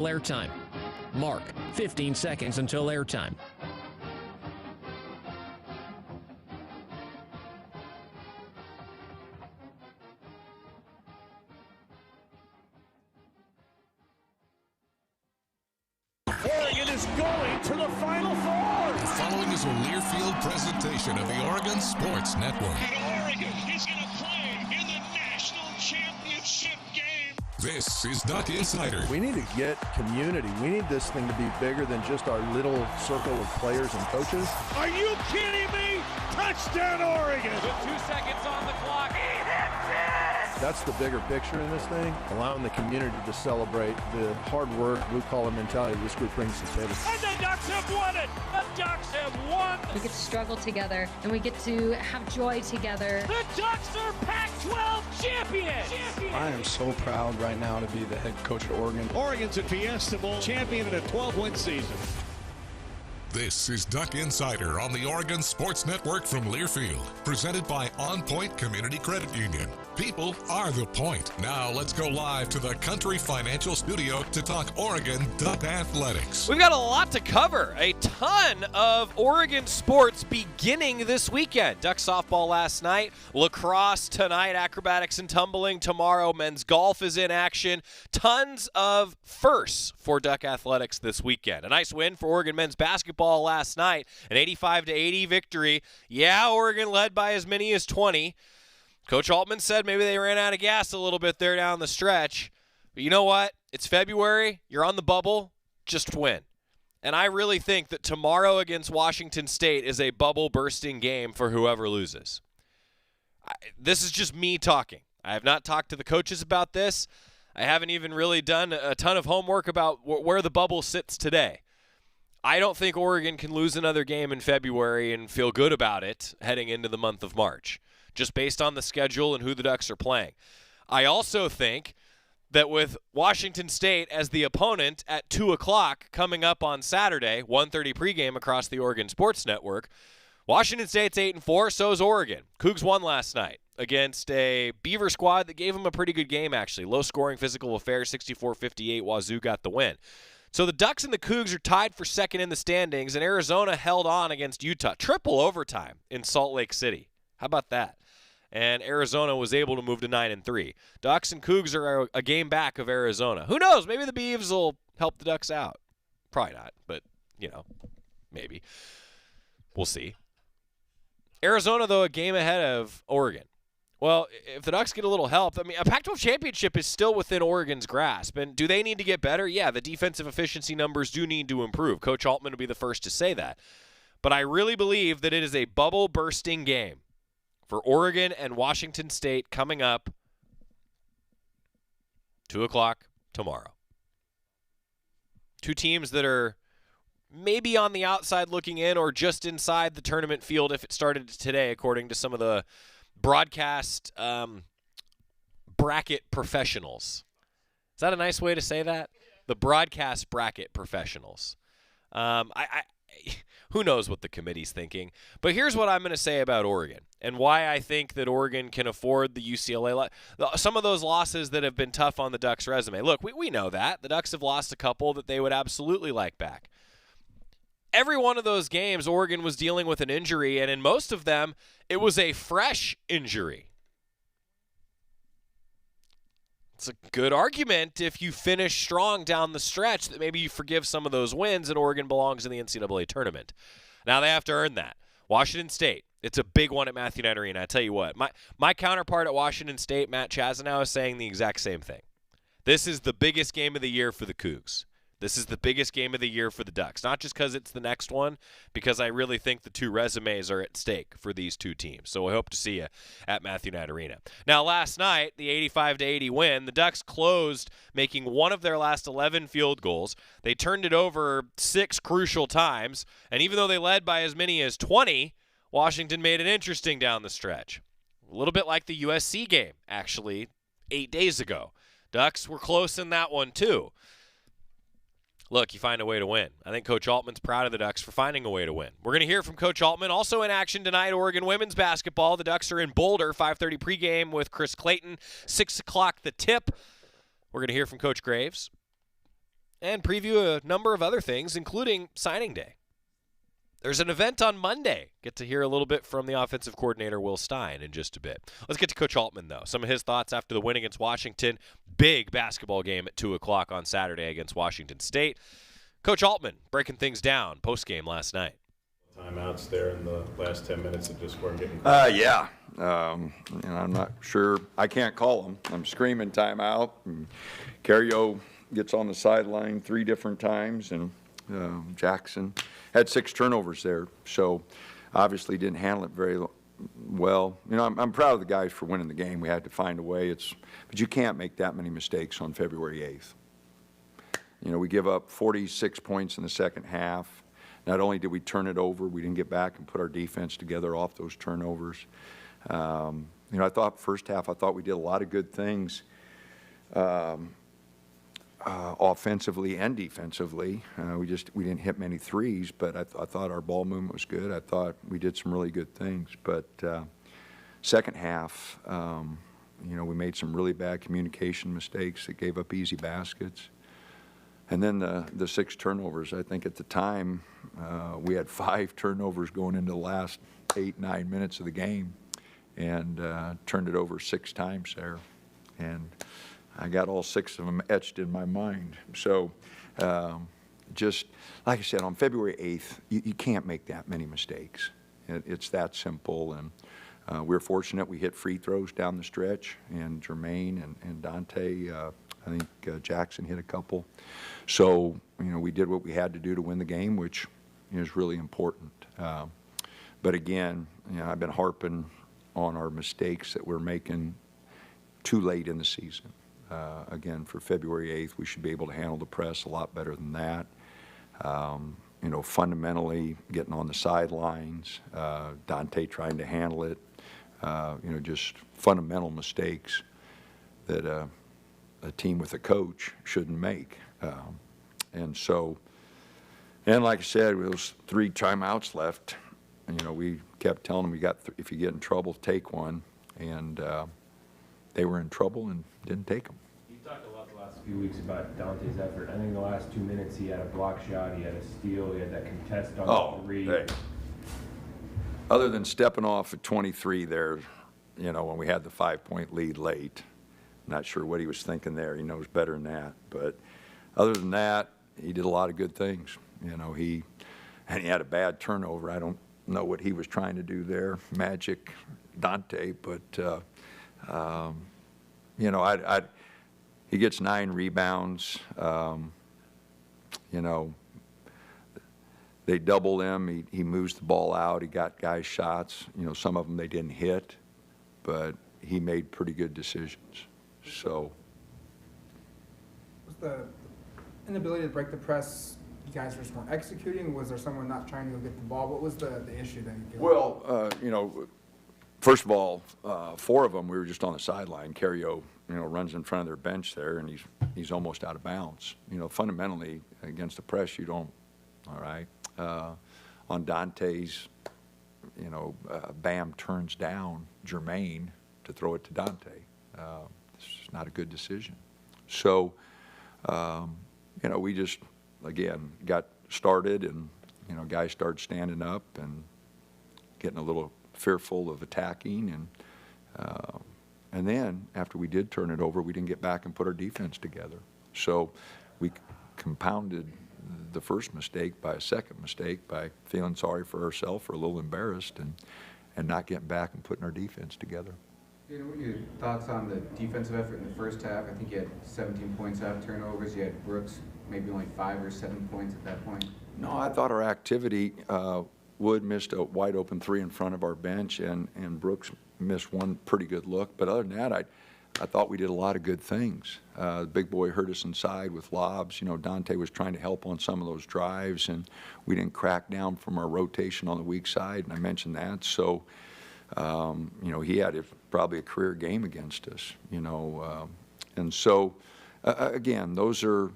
Airtime. Mark, 15 seconds until airtime. Oregon is going to the Final Four. The following is a Learfield presentation of the Oregon Sports Network. And Oregon is going to play in the national championship game. This is Duck Insider. We need to get community. We need this thing to be bigger than just our little circle of players and coaches. Are you kidding me? Touchdown, Oregon. With 2 seconds on the clock. He hits it! That's the bigger picture in this thing, allowing the community to celebrate the hard work, blue-collar mentality this group brings to the table. And the Ducks have won it. The Ducks have won. We get to struggle together, and we get to have joy together. The Ducks are Pac-12 champions. I am so proud right now to be the head coach at Oregon. Oregon's a Fiesta Bowl champion in a 12-win season. This is Duck Insider on the Oregon Sports Network from Learfield, presented by OnPoint Community Credit Union. People are the point. Now let's go live to the Country Financial Studio to talk Oregon Duck Athletics. We've got a lot to cover. A ton of Oregon sports beginning this weekend. Duck softball last night, lacrosse tonight, acrobatics and tumbling tomorrow. Men's golf is in action. Tons of firsts for Duck athletics this weekend. A nice win for Oregon men's basketball last night, an 85-80 victory. Yeah, Oregon led by as many as 20. Coach Altman said maybe they ran out of gas a little bit there down the stretch. But you know what? It's February. You're on the bubble. Just win. And I really think that tomorrow against Washington State is a bubble-bursting game for whoever loses. This is just me talking. I have not talked to the coaches about this. I haven't even really done a ton of homework about where the bubble sits today. I don't think Oregon can lose another game in February and feel good about it heading into the month of March, just based on the schedule and who the Ducks are playing. I also think that with Washington State as the opponent at 2 o'clock coming up on Saturday, 1:30 pregame across the Oregon Sports Network, Washington State's 8-4, so is Oregon. Cougs won last night against a Beaver squad that gave them a pretty good game, actually. Low-scoring physical affair, 64-58. Wazoo got the win. So the Ducks and the Cougs are tied for second in the standings, and Arizona held on against Utah. Triple overtime in Salt Lake City. How about that? And Arizona was able to move to 9-3. Ducks and Cougs are a game back of Arizona. Who knows? Maybe the Beavs will help the Ducks out. Probably not, but, maybe. We'll see. Arizona, though, a game ahead of Oregon. Well, if the Ducks get a little help, a Pac-12 championship is still within Oregon's grasp. And do they need to get better? Yeah, the defensive efficiency numbers do need to improve. Coach Altman will be the first to say that. But I really believe that it is a bubble-bursting game for Oregon and Washington State coming up 2 o'clock tomorrow. Two teams that are maybe on the outside looking in or just inside the tournament field if it started today, according to some of the broadcast bracket professionals. Is that a nice way to say that? The broadcast bracket professionals. Who knows what the committee's thinking. But here's what I'm going to say about Oregon and why I think that Oregon can afford the UCLA. Some of those losses that have been tough on the Ducks' resume. Look, we know that. The Ducks have lost a couple that they would absolutely like back. Every one of those games, Oregon was dealing with an injury, and in most of them, it was a fresh injury. It's a good argument if you finish strong down the stretch that maybe you forgive some of those wins and Oregon belongs in the NCAA tournament. Now they have to earn that. Washington State, it's a big one at Matthew Knight Arena. I tell you what, my counterpart at Washington State, Matt Chazanow, is saying the exact same thing. This is the biggest game of the year for the Cougs. This is the biggest game of the year for the Ducks. Not just because it's the next one, because I really think the two resumes are at stake for these two teams. So I hope to see you at Matthew Knight Arena. Now, last night, the 85-80 win, the Ducks closed making one of their last 11 field goals. They turned it over 6 crucial times, and even though they led by as many as 20, Washington made it interesting down the stretch. A little bit like the USC game, actually, 8 days ago. Ducks were close in that one, too. Look, you find a way to win. I think Coach Altman's proud of the Ducks for finding a way to win. We're going to hear from Coach Altman. Also in action tonight, Oregon women's basketball. The Ducks are in Boulder, 5:30 pregame with Chris Clayton, 6 o'clock the tip. We're going to hear from Coach Graves. and preview a number of other things, including signing day. There's an event on Monday. Get to hear a little bit from the offensive coordinator, Will Stein, in just a bit. Let's get to Coach Altman, though. Some of his thoughts after the win against Washington. Big basketball game at 2 o'clock on Saturday against Washington State. Coach Altman breaking things down post-game last night. Timeouts there in the last 10 minutes that just weren't getting. Yeah. I'm not sure. I can't call them. I'm screaming timeout. And Cario gets on the sideline 3 different times, and Jackson had 6 turnovers there, so obviously didn't handle it very well. I'm proud of the guys for winning the game. We had to find a way. But you can't make that many mistakes on February 8th. We give up 46 points in the second half. Not only did we turn it over, we didn't get back and put our defense together off those turnovers. I thought first half, we did a lot of good things. Offensively and defensively. We didn't hit many threes, but I thought our ball movement was good. I thought we did some really good things. But second half, we made some really bad communication mistakes that gave up easy baskets. And then the 6 turnovers. I think at the time we had 5 turnovers going into the last 8-9 minutes of the game, and turned it over 6 times there. And I got all 6 of them etched in my mind. So just like I said, on February 8th, you can't make that many mistakes. It's that simple. And we're fortunate we hit free throws down the stretch, and Jermaine and Dante, I think Jackson hit a couple. So, we did what we had to do to win the game, which is really important. But again, I've been harping on our mistakes that we're making too late in the season. Again, for February 8th, we should be able to handle the press a lot better than that. Fundamentally getting on the sidelines, Dante trying to handle it, just fundamental mistakes that a team with a coach shouldn't make. And like I said, with those 3 timeouts left, we kept telling them if you get in trouble, take one. And they were in trouble and didn't take them. You've talked a lot the last few weeks about Dante's effort. I think the last 2 minutes he had a block shot, he had a steal, he had that contest on the 3. Hey. Other than stepping off at 23 there, when we had the 5-point lead late, not sure what he was thinking there. He knows better than that. But other than that, he did a lot of good things. He had a bad turnover. I don't know what he was trying to do there, magic Dante, but he gets 9 rebounds. They double him. He moves the ball out. He got guys shots. Some of them they didn't hit, but he made pretty good decisions. So. Was the inability to break the press, you guys just weren't executing? Was there someone not trying to go get the ball? What was the issue that you feel? Well, first of all, 4 of them, we were just on the sideline. Cario, runs in front of their bench there, and he's almost out of bounds. Fundamentally, against the press, you don't, all right. On Dante's, Bam turns down Jermaine to throw it to Dante. It's not a good decision. So, we just, again, got started, and, guys started standing up and getting a little fearful of attacking, and then after we did turn it over, we didn't get back and put our defense together. So we compounded the first mistake by a second mistake by feeling sorry for ourselves, or a little embarrassed, and not getting back and putting our defense together. What are your thoughts on the defensive effort in the first half? I think you had 17 points out of turnovers. You had Brooks maybe only 5 or 7 points at that point. No, I thought our activity, Wood missed a wide open 3 in front of our bench, and Brooks missed one pretty good look. But other than that, I thought we did a lot of good things. The big boy hurt us inside with lobs. Dante was trying to help on some of those drives, and we didn't crack down from our rotation on the weak side, and I mentioned that. So, he had probably a career game against us, and so, again, those are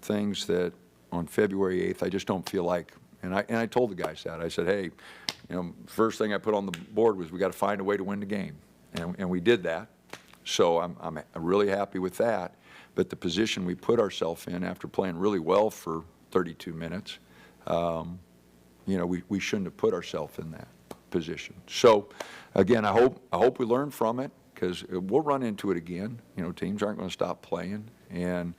things that on February 8th, I just don't feel like, and I told the guys that. I said, hey, first thing I put on the board was we got to find a way to win the game, and we did that. So I'm really happy with that. but the position we put ourselves in after playing really well for 32 minutes, you know, we shouldn't have put ourselves in that position. So, again, I hope we learn from it, because we'll run into it again. You know, teams aren't going to stop playing, and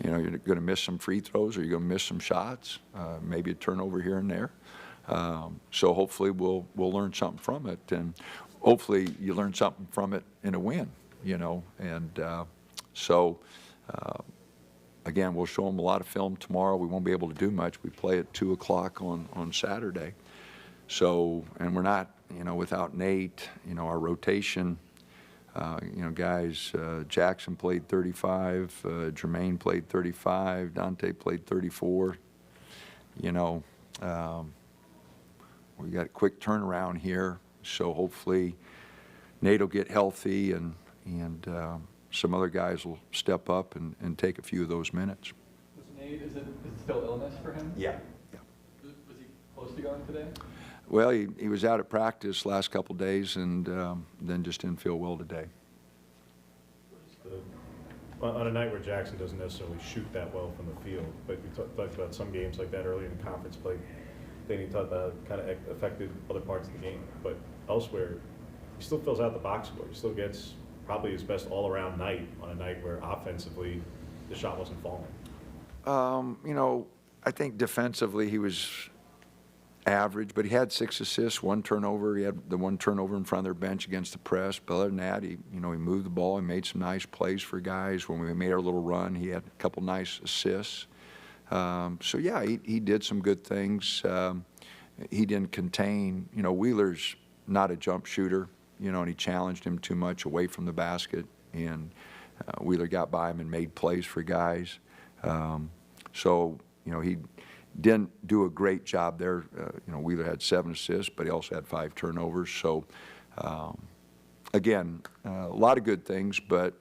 you know, you're going to miss some free throws, or you're going to miss some shots, maybe a turnover here and there. So hopefully we'll learn something from it, and hopefully you learn something from it in a win. You know, and again, we'll show them a lot of film tomorrow. We won't be able to do much. We play at 2 o'clock on Saturday. So, and we're not, you know, without Nate, you know, our rotation, you know, guys, Jackson played 35, Jermaine played 35, Dante played 34. You know, we got a quick turnaround here, so hopefully Nate will get healthy, and some other guys will step up and take a few of those minutes. Nate, is it still illness for him? Yeah. Was he close to going today? Well, he was out at practice last couple of days, and then just didn't feel well today. On a night where Jackson doesn't necessarily shoot that well from the field, but we talked about some games like that early in the conference play. Then he talked about kind of affected other parts of the game, but elsewhere, he still fills out the box score. He still gets probably his best all-around night on a night where offensively the shot wasn't falling. You know, I think defensively he was average, but he had 6 assists, 1 turnover. He had the 1 turnover in front of their bench against the press. But other than that, he moved the ball. He made some nice plays for guys. When we made our little run, he had a couple nice assists. So yeah, he did some good things. He didn't contain. You know, Wheeler's not a jump shooter. You know, and he challenged him too much away from the basket, and Wheeler got by him and made plays for guys. So you know, he didn't do a great job there. You know, Wheeler had 7 assists, but he also had 5 turnovers. So, again, a lot of good things, but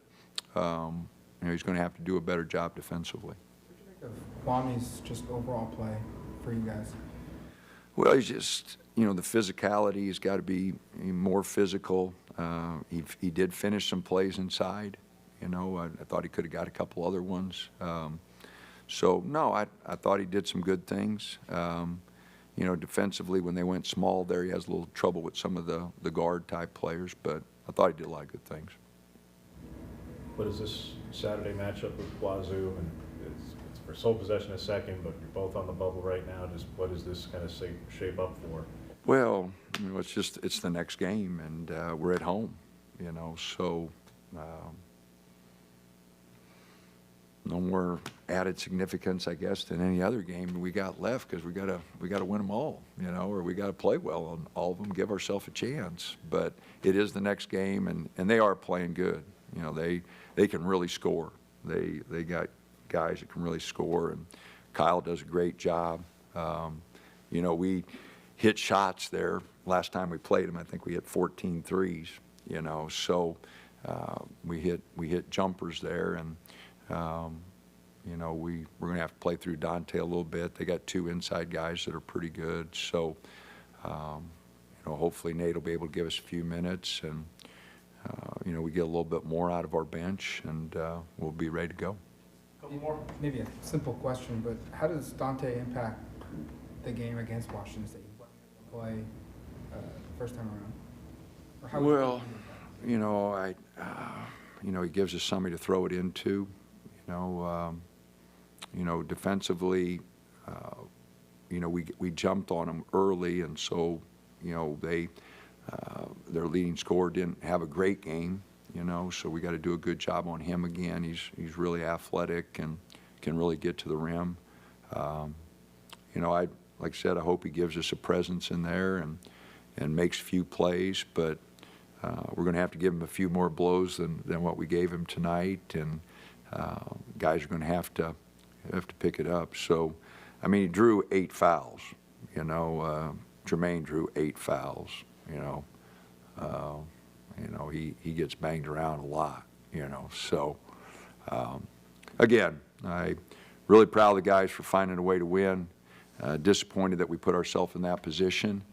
you know, he's going to have to do a better job defensively. What do you think of Kwami's just overall play for you guys? Well, he's just, you know, the physicality. He's got to be more physical. He did finish some plays inside. You know, I thought he could have got a couple other ones. So, no, I thought he did some good things. You know, defensively, when they went small there, he has a little trouble with some of the guard-type players, but I thought he did a lot of good things. What is this Saturday matchup with Wazoo? And it's for sole possession a second, but you're both on the bubble right now. Just what does this kind of shape up for? Well, you know, it's the next game, and we're at home, you know, so no more added significance, I guess, than any other game we got left, because we got to win them all, you know, or we got to play well on all of them, give ourselves a chance. But it is the next game, and they are playing good. You know, they can really score. They got guys that can really score, and Kyle does a great job. You know, we hit shots there. Last time we played them, I think we hit 14 threes, you know, so we hit jumpers there, and you know, we're going to have to play through Dante a little bit. They got 2 inside guys that are pretty good. So, you know, hopefully Nate will be able to give us a few minutes, and, you know, we get a little bit more out of our bench, and we'll be ready to go. Couple more. Maybe a simple question, but how does Dante impact the game against Washington State? What play first time around? Or how well, you know, you know, he gives us somebody to throw it into. You know, defensively, you know, we jumped on them early, and so, you know, their leading scorer didn't have a great game, you know, so we got to do a good job on him again. He's really athletic and can really get to the rim. You know, like I said, I hope he gives us a presence in there and makes a few plays, but we're going to have to give him a few more blows than what we gave him tonight, and guys are going to have to pick it up. So, I mean, he drew 8 fouls. You know, Jermaine drew 8 fouls. You know, he gets banged around a lot. You know, so again, I really proud of the guys for finding a way to win. Disappointed that we put ourselves in that position,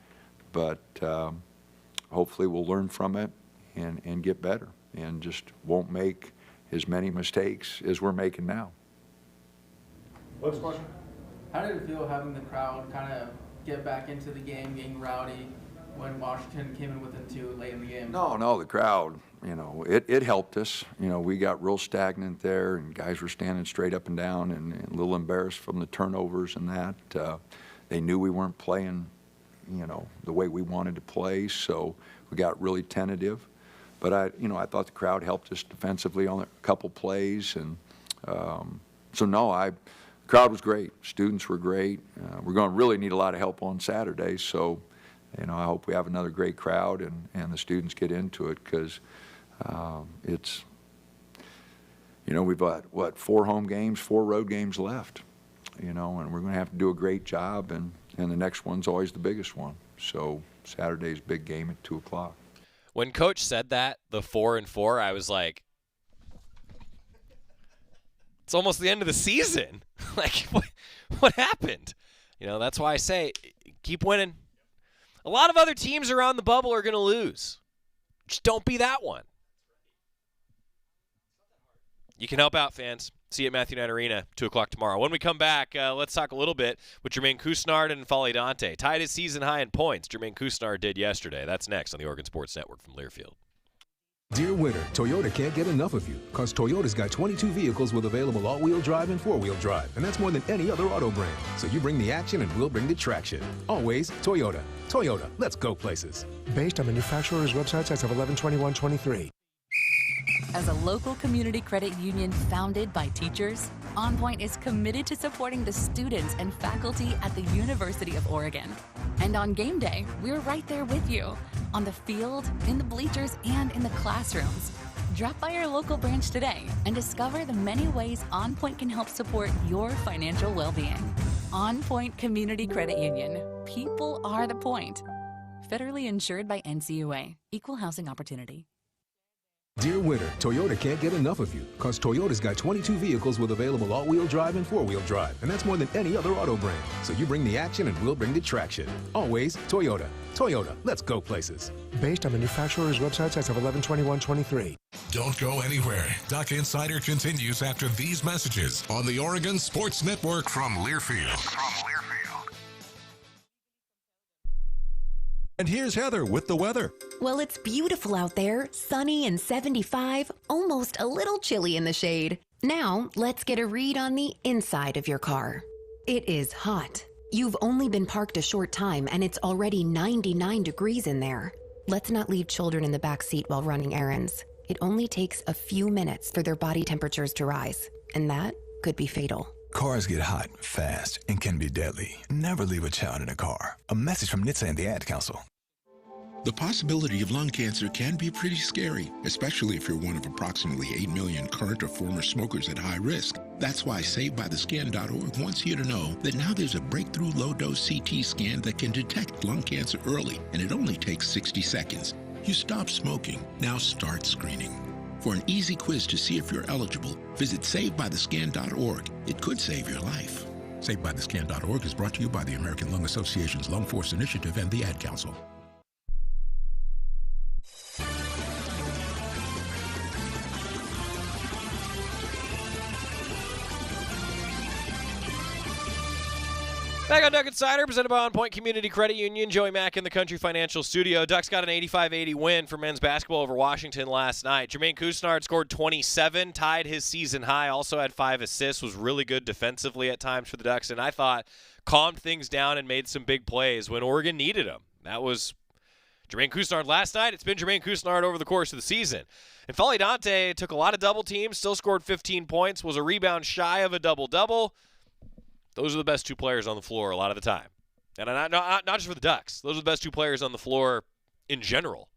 but hopefully we'll learn from it and get better, and just won't make as many mistakes as we're making now. What's the question? How did it feel having the crowd kind of get back into the game, getting rowdy when Washington came in within 2 late in the game? No, the crowd, it helped us. We got real stagnant there, and guys were standing straight up and down and a little embarrassed from the turnovers and that. They knew we weren't playing, the way we wanted to play, so we got really tentative. But I thought the crowd helped us defensively on a couple plays, and the crowd was great. Students were great. We're going to really need a lot of help on Saturday, so I hope we have another great crowd and the students get into it, because it's, we've got 4 home games, 4 road games left, and we're going to have to do a great job, and the next one's always the biggest one. So Saturday's big game at 2 o'clock. When Coach said that, the 4-4, I was like, it's almost the end of the season. Like, what happened? That's why I say keep winning. A lot of other teams around the bubble are going to lose. Just don't be that one. You can help out, fans. See you at Matthew Knight Arena, 2 o'clock tomorrow. When we come back, let's talk a little bit with Jermaine Couisnard and Folly Dante. Tied his season high in points. Jermaine Couisnard did yesterday. That's next on the Oregon Sports Network from Learfield. Dear winter, Toyota can't get enough of you, because Toyota's got 22 vehicles with available all-wheel drive and four-wheel drive, and that's more than any other auto brand. So you bring the action and we'll bring the traction. Always Toyota. Toyota, let's go places. Based on manufacturer's websites as of 11/21/23. As a local community credit union founded by teachers, OnPoint is committed to supporting the students and faculty at the University of Oregon. And on game day, we're right there with you, on the field, in the bleachers, and in the classrooms. Drop by our local branch today and discover the many ways OnPoint can help support your financial well-being. OnPoint Community Credit Union. People are the point. Federally insured by NCUA. Equal housing opportunity. Dear winter, Toyota can't get enough of you, because Toyota's got 22 vehicles with available all-wheel drive and four-wheel drive, and that's more than any other auto brand. So you bring the action and we'll bring the traction. Always Toyota. Toyota, let's go places. Based on manufacturer's websites as of 11/21/23. Don't go anywhere. Duck Insider continues after these messages on the Oregon Sports Network from Learfield. And here's Heather with the weather. Well, it's beautiful out there, sunny and 75, almost a little chilly in the shade. Now, let's get a read on the inside of your car. It is hot. You've only been parked a short time and it's already 99 degrees in there. Let's not leave children in the back seat while running errands. It only takes a few minutes for their body temperatures to rise, and that could be fatal. Cars get hot fast and can be deadly. Never leave a child in a car. A message from NHTSA and the Ad Council. The possibility of lung cancer can be pretty scary, especially if you're one of approximately 8 million current or former smokers at high risk. That's why SaveByTheScan.org wants you to know that now there's a breakthrough low-dose CT scan that can detect lung cancer early, and it only takes 60 seconds. You stop smoking, now start screening. For an easy quiz to see if you're eligible, visit SaveByTheScan.org. It could save your life. SaveByTheScan.org is brought to you by the American Lung Association's Lung Force Initiative and the Ad Council. Back on Duck Insider, presented by OnPoint Community Credit Union. Joey Mack in the Country Financial Studio. Ducks got an 85-80 win for men's basketball over Washington last night. Jermaine Couisnard scored 27, tied his season high, also had 5 assists, was really good defensively at times for the Ducks, and I thought calmed things down and made some big plays when Oregon needed him. That was Jermaine Couisnard last night. It's been Jermaine Couisnard over the course of the season. And Folly Dante took a lot of double teams, still scored 15 points, was a rebound shy of a double-double. Those are the best 2 players on the floor a lot of the time. And not just for the Ducks. Those are the best 2 players on the floor in general,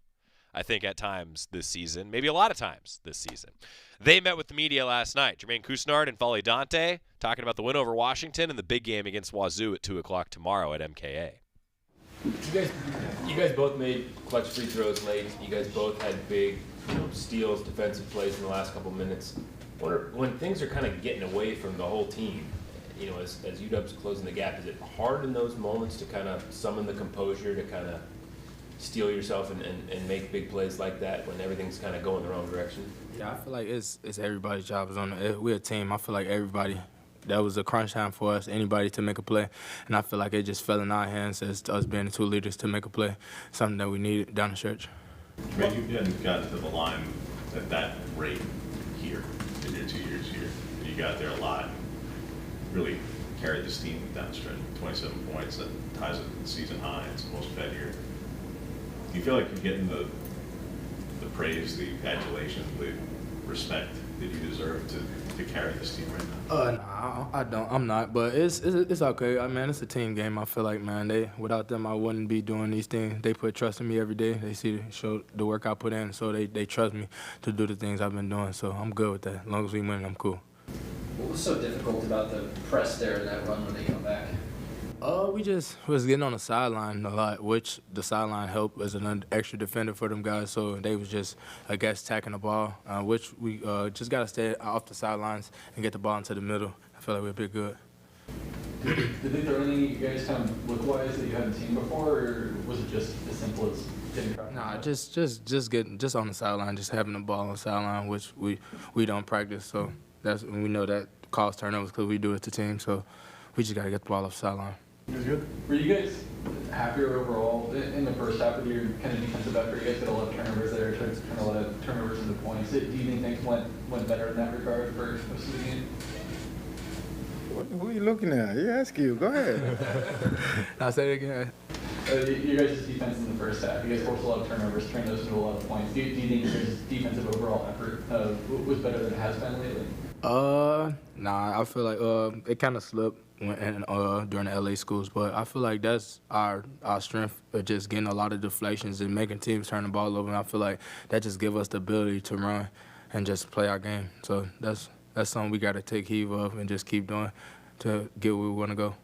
I think, at times this season. Maybe a lot of times this season. They met with the media last night. Jermaine Couisnard and Folly Dante talking about the win over Washington and the big game against Wazoo at 2 o'clock tomorrow at MKA. You guys both made clutch free throws late. You guys both had big steals, defensive plays in the last couple minutes. When things are kind of getting away from the whole team, as UW's closing the gap, is it hard in those moments to kind of summon the composure to kind of steel yourself and make big plays like that when everything's kind of going the wrong direction? Yeah, I feel like it's everybody's job. We're a team. I feel like everybody, that was a crunch time for us, anybody to make a play. And I feel like it just fell in our hands as us being the two leaders to make a play, something that we needed down the stretch. Right, you hadn't gotten to the line at that rate here in your 2 years here. You got there a lot, really carried this team down the stretch, 27 points, that ties it to the season high. It's most of that year. Do you feel like you're getting the praise, the adulation, the respect that you deserve to carry this team right now? No, I don't. I'm not, but it's okay. It's a team game. I feel like, man, without them, I wouldn't be doing these things. They put trust in me every day. They show the work I put in, so they trust me to do the things I've been doing. So I'm good with that. As long as we win, I'm cool. What was so difficult about the press there in that run when they come back? We just was getting on the sideline a lot, which the sideline helped as an extra defender for them guys. So they was just, I guess, tacking the ball, which we just got to stay off the sidelines and get the ball into the middle. I feel like we're pretty good. Did they throw anything you guys kind of look-wise that you hadn't seen before, or was it just as simple as getting practice? Nah, just getting on the sideline, just having the ball on the sideline, which we don't practice. So we know that cause turnovers because we do it to team. So we just got to get the ball off the sideline. Were you guys happier overall in the first half of your kind of defensive effort? You guys got a lot of turnovers there, turned a lot of turnovers into points. Do you think things went better in that regard for most of the game? Who are you looking at? You ask you. Go ahead. I'll say it again. You guys' defense in the first half, you guys forced a lot of turnovers, turned those into a lot of points. Do you think your defensive overall effort was better than it has been lately? Nah, I feel like it kind of slipped during the LA schools, but I feel like that's our strength of just getting a lot of deflections and making teams turn the ball over. And I feel like that just gives us the ability to run and just play our game. So that's something we got to take heed of and just keep doing to get where we want to go.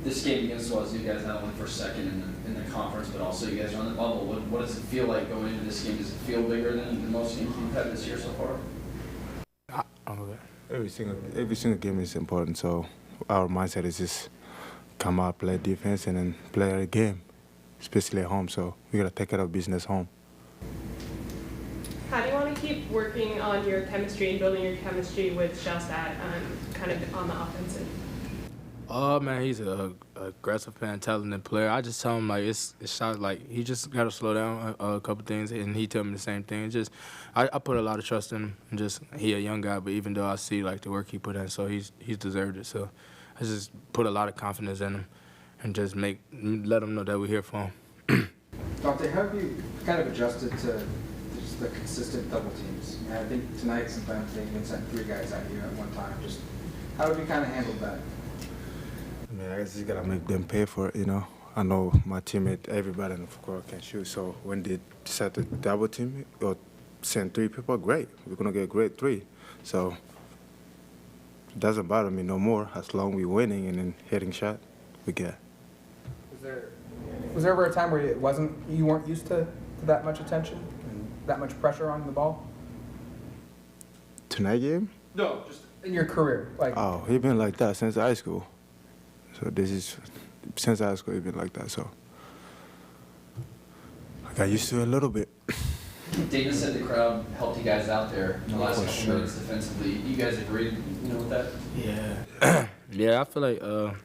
This game against us, you guys not only for second in the conference, but also you guys are on the bubble. What does it feel like going into this game? Does it feel bigger than most games you've had this year so far? Every single game is important, so our mindset is just come out, play defense, and then play our game, especially at home. So we got to take care of business home. How do you want to keep working on your chemistry and building your chemistry with Shellstat kind of on the offensive? Oh man, he's an aggressive and talented player. I just tell him like it's shot like he just got to slow down a couple things, and he tell me the same thing. Just I put a lot of trust in him, and just he a young guy, but even though I see like the work he put in, so he's deserved it. So I just put a lot of confidence in him, and just let him know that we're here for him. Dante, how have you kind of adjusted to just the consistent double teams? I think tonight sometimes they even sent 3 guys at you at one time. Just how have you kind of handled that? I mean, I guess you gotta make them pay for it, you know. I know my teammate, everybody in the court can shoot, so when they decide to double team or send 3 people, great. We're gonna get a great 3. So it doesn't bother me no more as long as we're winning and then hitting shot, we get. Was there ever a time where you weren't used to that much attention and that much pressure on the ball? Tonight game? No, just in your career. Oh, he been like that since high school. So since high school, he's been like that. So I got used to it a little bit. Dana said the crowd helped you guys out there in the last couple minutes defensively. You guys agreed, with that? Yeah. Yeah, I feel like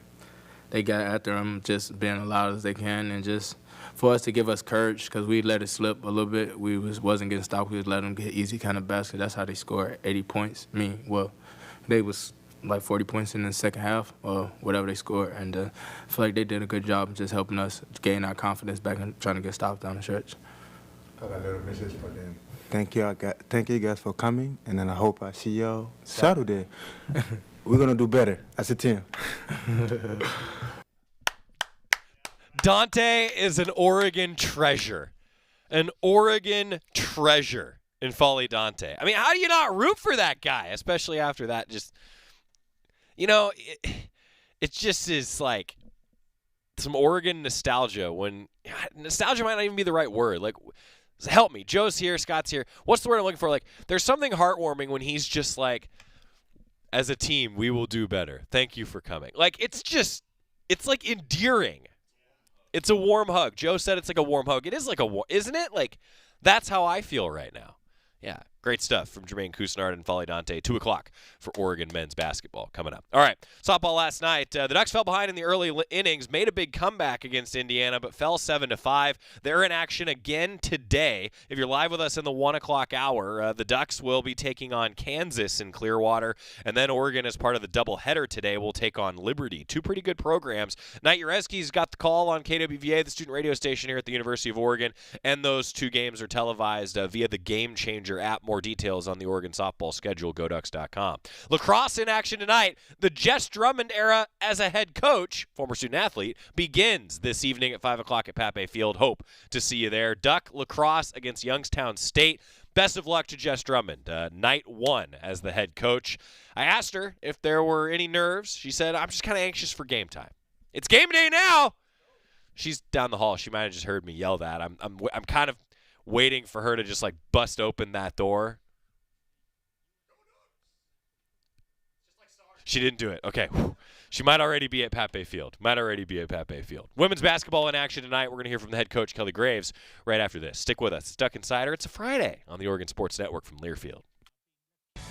they got after him just being as loud as they can, and just for us to give us courage, because we let it slip a little bit. We wasn't getting stopped. We was letting them get easy kind of baskets. That's how they scored 80 points. They was like 40 points in the second half or whatever they scored, and I feel like they did a good job just helping us gain our confidence back and trying to get stops down the stretch. I got a little message for them. Thank you guys for coming, and then I hope I see y'all Saturday. We're gonna do better as a team. Dante is an Oregon treasure. An Oregon treasure in Folly Dante. I mean, how do you not root for that guy, especially after that? Just, it just is like some Oregon nostalgia when nostalgia might not even be the right word. Like, help me. Joe's here. Scott's here. What's the word I'm looking for? Like, there's something heartwarming when he's just like, as a team, we will do better. Thank you for coming. Like, it's like endearing. It's a warm hug. Joe said it's like a warm hug. It is like isn't it? Like, that's how I feel right now. Yeah, great stuff from Jermaine Cousinard and Folly Dante. 2 o'clock for Oregon men's basketball coming up. All right, softball last night. The Ducks fell behind in the early innings, made a big comeback against Indiana, but fell 7-5. They're in action again today. If you're live with us in the 1 o'clock hour, the Ducks will be taking on Kansas in Clearwater, and then Oregon, as part of the doubleheader today, will take on Liberty. 2 pretty good programs. Knight Ureski's got the call on KWVA, the student radio station here at the University of Oregon, and those 2 games are televised via the Game Changer app. More details on the Oregon softball schedule, goducks.com. Lacrosse in action tonight. The Jess Drummond era as a head coach, former student athlete, begins this evening at 5 o'clock at Pape Field. Hope to see you there. Duck lacrosse against Youngstown State. Best of luck to Jess Drummond, night 1 as the head coach. I asked her if there were any nerves. She said, I'm just kind of anxious for game time. It's game day now. She's down the hall. She might have just heard me yell that. I'm kind of waiting for her to just like bust open that door. She didn't do it. Okay. She might already be at Pape Field. Women's basketball in action tonight. We're going to hear from the head coach, Kelly Graves, right after this. Stick with us. It's Duck Insider. It's a Friday on the Oregon Sports Network from Learfield.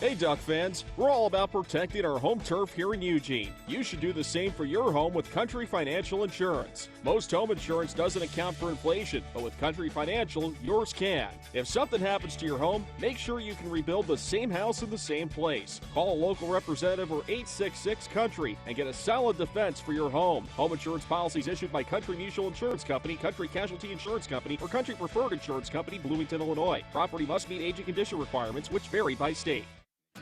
Hey Duck fans, we're all about protecting our home turf here in Eugene. You should do the same for your home with Country Financial Insurance. Most home insurance doesn't account for inflation, but with Country Financial, yours can. If something happens to your home, make sure you can rebuild the same house in the same place. Call a local representative or 866-COUNTRY and get a solid defense for your home. Home insurance policies issued by Country Mutual Insurance Company, Country Casualty Insurance Company, or Country Preferred Insurance Company, Bloomington, Illinois. Property must meet age and condition requirements, which vary by state.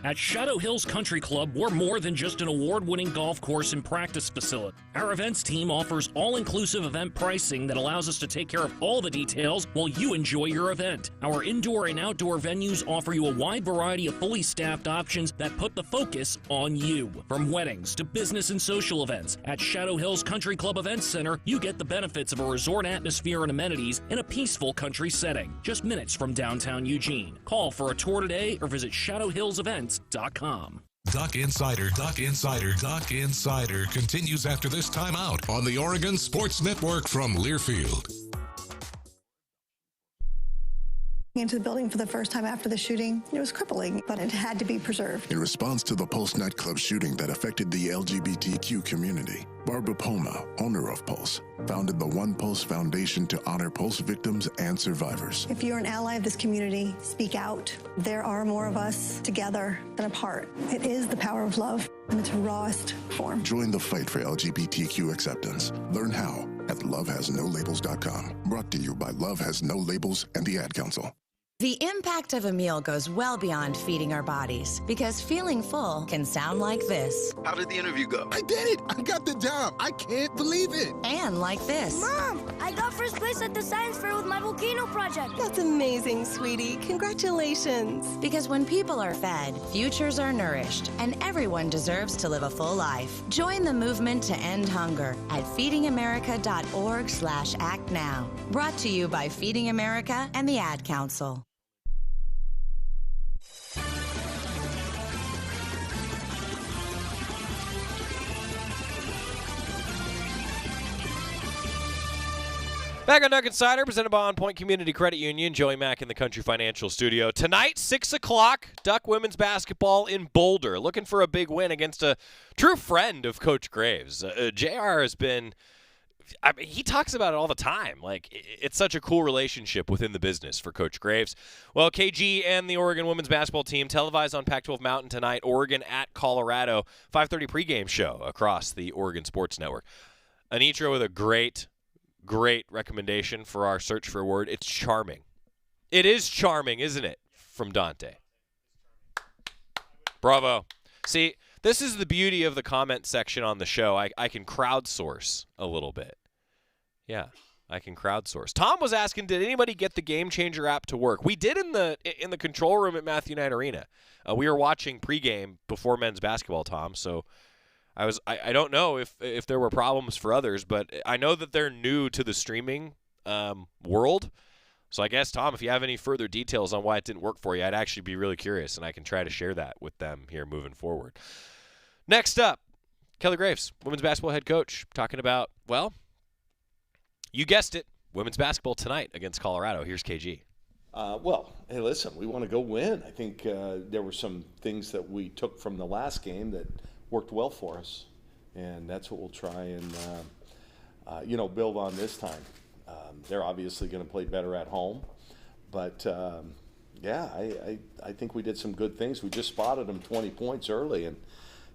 At Shadow Hills Country Club, we're more than just an award-winning golf course and practice facility. Our events team offers all-inclusive event pricing that allows us to take care of all the details while you enjoy your event. Our indoor and outdoor venues offer you a wide variety of fully staffed options that put the focus on you. From weddings to business and social events, at Shadow Hills Country Club Events Center, you get the benefits of a resort atmosphere and amenities in a peaceful country setting, just minutes from downtown Eugene. Call for a tour today or visit shadowhillsevents.com. Duck Insider continues after this timeout on the Oregon Sports Network from Learfield. Into the building for the first time after the shooting. It was crippling, but it had to be preserved. In response to the Pulse nightclub shooting that affected the LGBTQ community, Barbara Poma, owner of Pulse, founded the One Pulse Foundation to honor Pulse victims and survivors. If you're an ally of this community, speak out. There are more of us together than apart. It is the power of love in its rawest form. Join the fight for LGBTQ acceptance. Learn how at lovehasnolabels.com. Brought to you by Love Has No Labels and the Ad Council. The impact of a meal goes well beyond feeding our bodies, because feeling full can sound like this. How did the interview go? I did it! I got the job! I can't believe it! And like this. Mom, I got first place at the science fair with my volcano project. That's amazing, sweetie. Congratulations. Because when people are fed, futures are nourished, and everyone deserves to live a full life. Join the movement to end hunger at feedingamerica.org/actnow. Brought to you by Feeding America and the Ad Council. Back on Duck Insider, presented by OnPoint Community Credit Union. Joey Mack in the Country Financial Studio. Tonight, 6 o'clock, Duck women's basketball in Boulder. Looking for a big win against a true friend of Coach Graves. JR has been, he talks about it all the time. Like, it's such a cool relationship within the business for Coach Graves. Well, KG and the Oregon women's basketball team televised on Pac-12 Mountain tonight. Oregon at Colorado. 5:30 pregame show across the Oregon Sports Network. Anitra with a great recommendation for our search for a word. It's charming. It is charming, isn't it? From Dante. Bravo. See, this is the beauty of the comment section on the show. I can crowdsource a little bit. Yeah, I can crowdsource. Tom was asking, did anybody get the Game Changer app to work? We did in the control room at Matthew Knight Arena. We were watching pregame before men's basketball, Tom, so I don't know if there were problems for others, but I know that they're new to the streaming world. So I guess, Tom, if you have any further details on why it didn't work for you, I'd actually be really curious, and I can try to share that with them here moving forward. Next up, Kelly Graves, women's basketball head coach, talking about, well, You guessed it, women's basketball tonight against Colorado. Here's KG. Well, hey, listen, we want to go win. I think there were some things that we took from the last game that worked well for us, and that's what we'll try and build on this time. They're obviously going to play better at home, but I think we did some good things. We just spotted them 20 points early and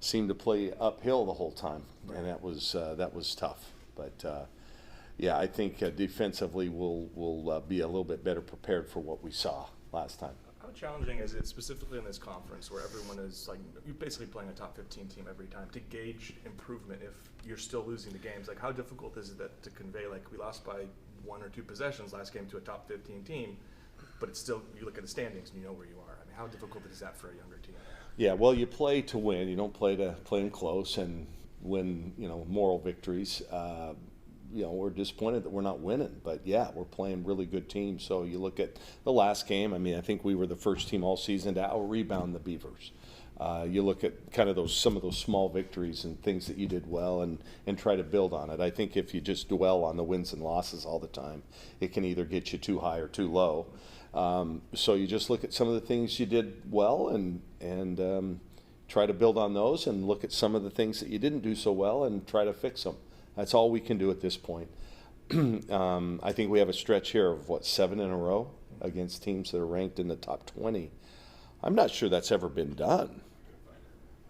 seemed to play uphill the whole time, and that was tough. But I think defensively we'll be a little bit better prepared for what we saw last time. How challenging is it, specifically in this conference, where everyone is like, you're basically playing a top 15 team every time, to gauge improvement if you're still losing the games? Like, how difficult is it to convey, like, we lost by 1 or 2 possessions last game to a top 15 team, but it's still, you look at the standings and you know where you are. I mean, how difficult is that for a younger team? Yeah, well, you play to win. You don't play to play in close and win, moral victories. We're disappointed that we're not winning, but we're playing really good teams. So you look at the last game. I mean, I think we were the first team all season to out-rebound the Beavers. You look at kind of some of those small victories and things that you did well and try to build on it. I think if you just dwell on the wins and losses all the time, it can either get you too high or too low. So you just look at some of the things you did well and try to build on those, and look at some of the things that you didn't do so well and try to fix them. That's all we can do at this point. I think we have a stretch here of, 7 in a row against teams that are ranked in the top 20. I'm not sure that's ever been done.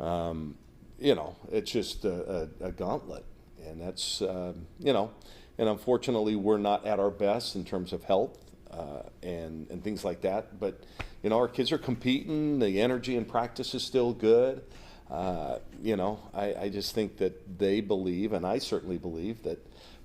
It's just a gauntlet. And that's, and unfortunately we're not at our best in terms of health and things like that. But, our kids are competing. The energy in practice is still good. I just think that they believe, and I certainly believe, that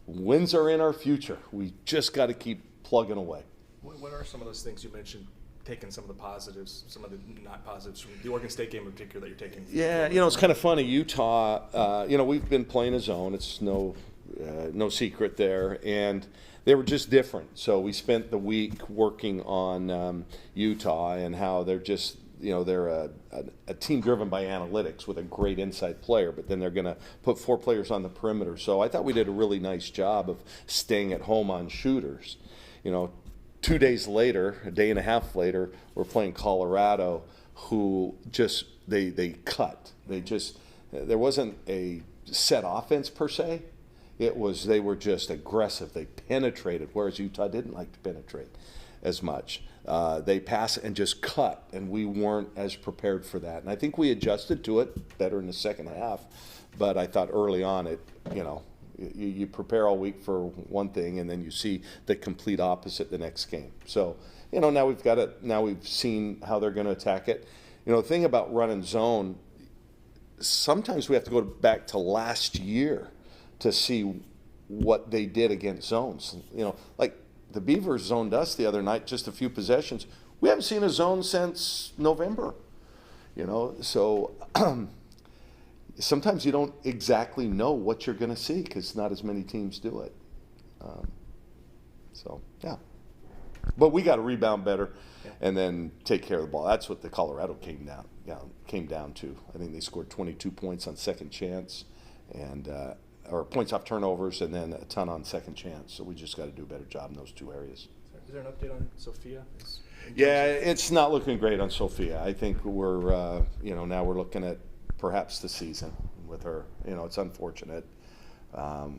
wins are in our future. We just got to keep plugging away. What are some of those things you mentioned, taking some of the positives, some of the not positives from the Oregon State game in particular that you're taking? Yeah, it's kind of funny. Utah, we've been playing a zone. It's no secret there. And they were just different. So we spent the week working on Utah and how they're just, they're a team driven by analytics with a great inside player, but then they're going to put 4 players on the perimeter. So I thought we did a really nice job of staying at home on shooters. 2 days later, a day and a half later, we're playing Colorado, who just, they cut. There wasn't a set offense per se. They were just aggressive. They penetrated, whereas Utah didn't like to penetrate as much. They pass and just cut, and we weren't as prepared for that. And I think we adjusted to it better in the second half, but I thought early on you prepare all week for one thing, and then you see the complete opposite the next game. So, now we've got it. Now we've seen how they're going to attack it. The thing about running zone, sometimes we have to go back to last year to see what they did against zones. Like the Beavers zoned us the other night, just a few possessions. We haven't seen a zone since November. So sometimes you don't exactly know what you're going to see because not as many teams do it. But we got to rebound better and then take care of the ball. That's what the Colorado came down to. I think they scored 22 points on second chance or points off turnovers, and then a ton on second chance. So we just got to do a better job in those 2 areas. Is there an update on Sophia? Yeah, it's not looking great on Sophia. I think we're, now we're looking at perhaps the season with her. It's unfortunate.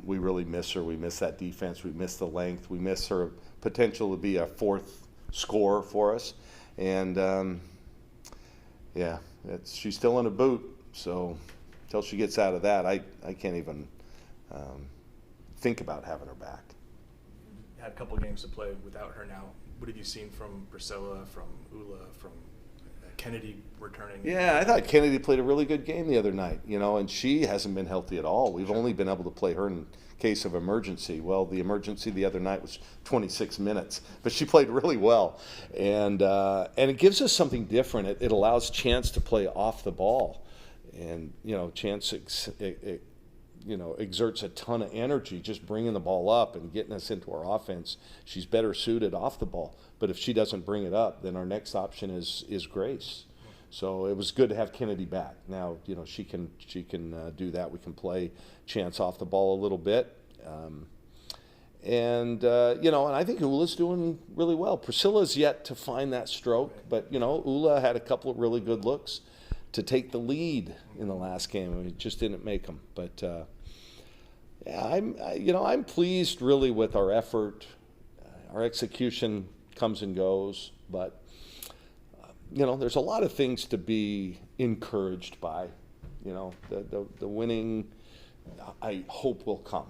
We really miss her. We miss that defense. We miss the length. We miss her potential to be a 4th scorer for us. And, she's still in a boot. So until she gets out of that, I can't even think about having her back. You had a couple games to play without her now. What have you seen from Priscilla, from Ula, from Kennedy returning? Yeah, I thought Kennedy played a really good game the other night, and she hasn't been healthy at all. We've only been able to play her in case of emergency. Well, the emergency the other night was 26 minutes, but she played really well. And it gives us something different. It allows Chance to play off the ball. And, Chance exerts a ton of energy just bringing the ball up and getting us into our offense. She's better suited off the ball. But if she doesn't bring it up, then our next option is Grace. So it was good to have Kennedy back. Now, she can do that. We can play Chance off the ball a little bit. And, and I think Ula's doing really well. Priscilla's yet to find that stroke, but, Ula had a couple of really good looks to take the lead in the last game. I mean, it just didn't make them. But, I'm pleased really with our effort. Our execution comes and goes, but, there's a lot of things to be encouraged by. The winning, I hope, will come.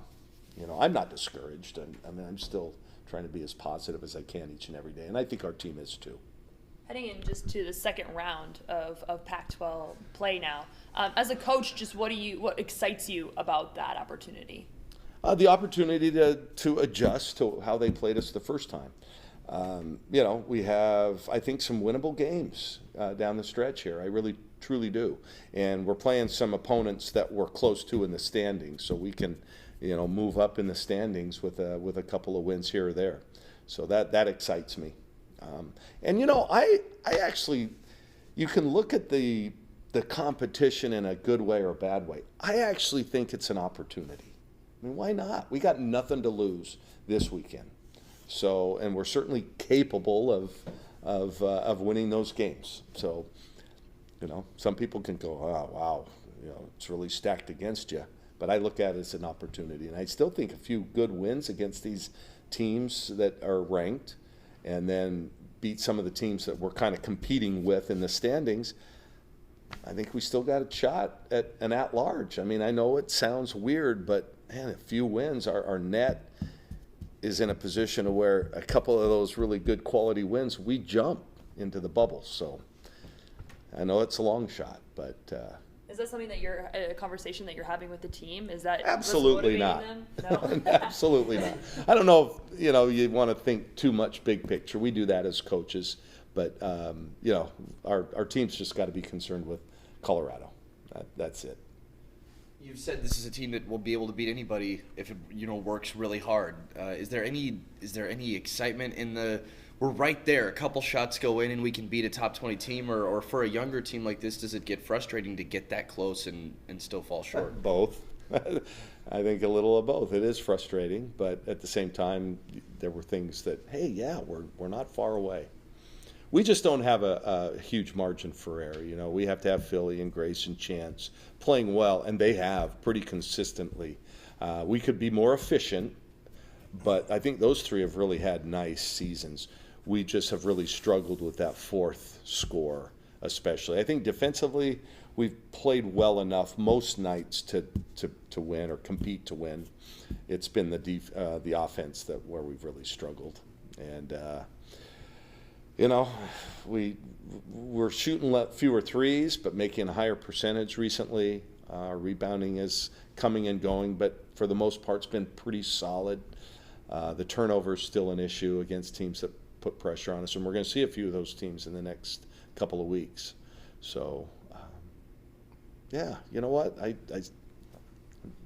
I'm not discouraged. I'm still trying to be as positive as I can each and every day, and I think our team is too. Heading in just to the second round of Pac-12 play now, as a coach, just what excites you about that opportunity? The opportunity to adjust to how they played us the first time. We have, I think, some winnable games down the stretch here. I really, truly do. And we're playing some opponents that we're close to in the standings, so we can, move up in the standings with a couple of wins here or there. So that excites me. I actually, you can look at the competition in a good way or a bad way. I actually think it's an opportunity. I mean, why not? We got nothing to lose this weekend. So, and we're certainly capable of winning those games. So, some people can go, oh, wow, it's really stacked against you. But I look at it as an opportunity. And I still think a few good wins against these teams that are ranked and then beat some of the teams that we're kind of competing with in the standings, I think we still got a shot at an at-large. I mean, I know it sounds weird, but, man, a few wins, our net is in a position where a couple of those really good quality wins, we jump into the bubble. So I know it's a long shot, but is that something that a conversation that you're having with the team? Is that absolutely not? Them? No? Absolutely not. I don't know if you want to think too much big picture. We do that as coaches, but our team's just got to be concerned with Colorado. That's it. You've said this is a team that will be able to beat anybody if it works really hard. Is there any excitement in the we're right there, a couple shots go in and we can beat a top 20 team, or for a younger team like this, does it get frustrating to get that close and still fall short? Both. I think a little of both. It is frustrating, but at the same time, there were things that, hey, yeah, we're not far away. We just don't have a huge margin for error. We have to have Philly and Grace and Chance playing well, and they have pretty consistently. We could be more efficient, but I think those three have really had nice seasons. We just have really struggled with that fourth score, especially. I think defensively, we've played well enough most nights to win or compete to win. It's been the offense where we've really struggled, and we're shooting fewer threes, but making a higher percentage recently. Rebounding is coming and going, but for the most part, it's been pretty solid. The turnover is still an issue against teams that put pressure on us, and we're going to see a few of those teams in the next couple of weeks. So, you know what?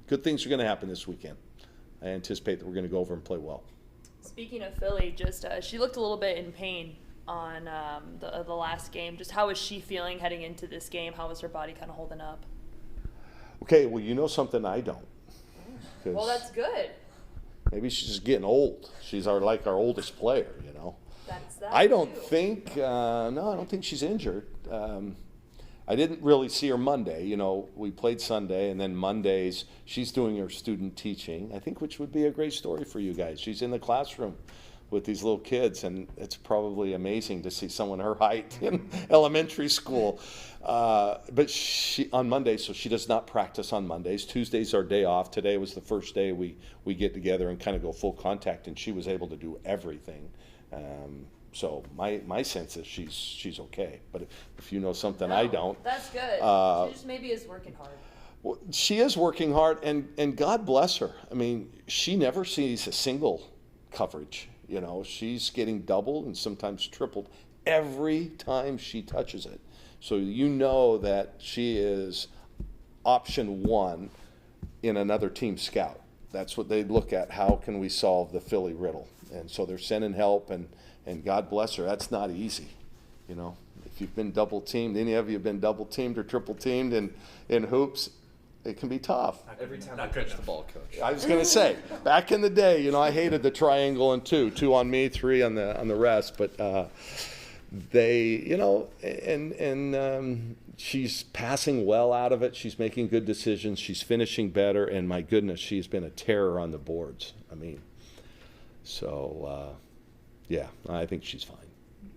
Good things are going to happen this weekend. I anticipate that we're going to go over and play well. Speaking of Philly, just she looked a little bit in pain on the last game. Just how is she feeling heading into this game? How is her body kind of holding up? Okay, well, you know something I don't. Well, that's good. Maybe she's just getting old. She's our oldest player, That's that I don't too. think, I don't think she's injured. I didn't really see her Monday. We played Sunday, and then Mondays she's doing her student teaching, I think, which would be a great story for you guys. She's in the classroom with these little kids, and it's probably amazing to see someone her height in elementary school. But she on Monday, so she does not practice on Mondays. Tuesday's our day off. Today was the first day we get together and kind of go full contact, and she was able to do everything. So my sense is she's okay. But if you know something I don't. That's good. She just maybe is working hard. Well, she is working hard, and God bless her. I mean, she never sees a single coverage. She's getting doubled and sometimes tripled every time she touches it. So that she is option one in another team scout. That's what they look at. How can we solve the Philly riddle? And so they're sending help, and God bless her. That's not easy. If you've been double teamed, any of you have been double teamed or triple teamed in hoops, it can be tough. Every time I touch the ball, Coach. I was going to say, back in the day, I hated the triangle and two on me, three on the rest. But they, she's passing well out of it. She's making good decisions. She's finishing better. And my goodness, she's been a terror on the boards. Yeah, I think she's fine.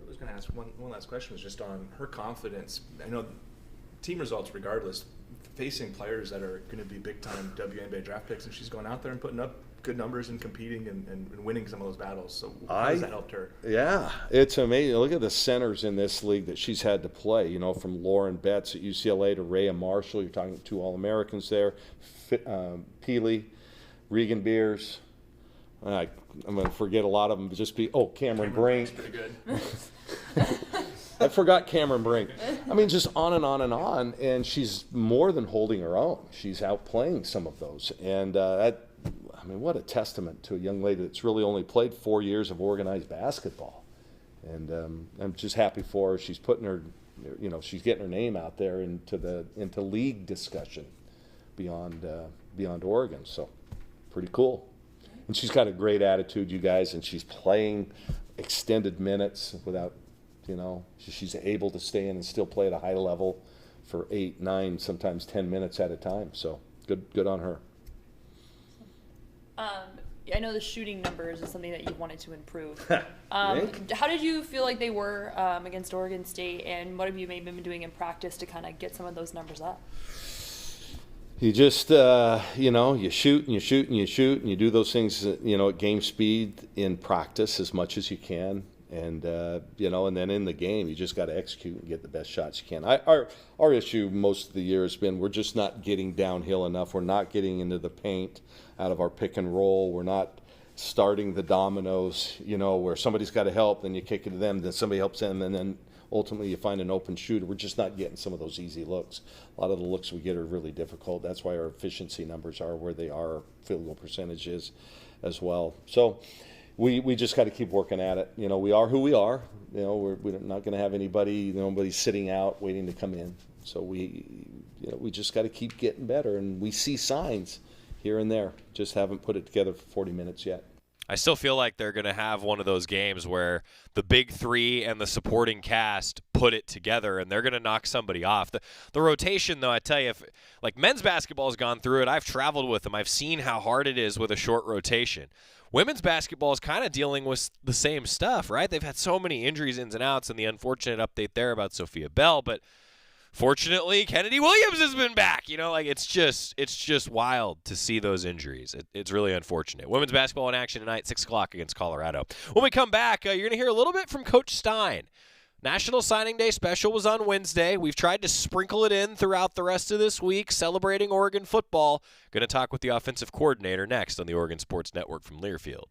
I was going to ask one last question, was just on her confidence. I know team results regardless, facing players that are going to be big-time WNBA draft picks, and she's going out there and putting up good numbers and competing and winning some of those battles. So how has that helped her? Yeah, it's amazing. Look at the centers in this league that she's had to play, from Lauren Betts at UCLA to Rhea Marshall. You're talking 2 All-Americans there. Peely, Regan Beers. I'm going to forget a lot of them. Cameron Brink. Pretty good. I forgot Cameron Brink. Just on and on and on, and she's more than holding her own. She's outplaying some of those, and what a testament to a young lady that's really only played 4 years of organized basketball. And I'm just happy for her. She's putting her, she's getting her name out there into league discussion beyond Oregon. So pretty cool. And she's got a great attitude, you guys, and she's playing extended minutes without, she's able to stay in and still play at a high level for 8, 9, sometimes 10 minutes at a time. So good on her. I know the shooting numbers is something that you wanted to improve. How did you feel like they were against Oregon State, and what have you maybe been doing in practice to kind of get some of those numbers up? You just, you shoot and you shoot and you shoot and you do those things, at game speed in practice as much as you can. And, and then in the game, you just got to execute and get the best shots you can. Our issue most of the year has been we're just not getting downhill enough. We're not getting into the paint out of our pick and roll. We're not starting the dominoes, where somebody's got to help, then you kick it to them, then somebody helps them, and then ultimately you find an open shooter. We're just not getting some of those easy looks. A lot of the looks we get are really difficult. That's why our efficiency numbers are where they are, field goal percentages as well. So we just got to keep working at it. We are who we are. We're not going to have nobody sitting out waiting to come in. So we just got to keep getting better, and we see signs here and there. Just haven't put it together for 40 minutes yet. I still feel like they're going to have one of those games where the big three and the supporting cast put it together, and they're going to knock somebody off. The rotation, though, I tell you, men's basketball has gone through it. I've traveled with them. I've seen how hard it is with a short rotation. Women's basketball is kind of dealing with the same stuff, right? They've had so many injuries, ins and outs, and the unfortunate update there about Sophia Bell, but fortunately, Kennedy Williams has been back. It's just wild to see those injuries. It's really unfortunate. Women's basketball in action tonight, 6 o'clock against Colorado. When we come back, you're going to hear a little bit from Coach Stein. National Signing Day special was on Wednesday. We've tried to sprinkle it in throughout the rest of this week, celebrating Oregon football. Going to talk with the offensive coordinator next on the Oregon Sports Network from Learfield.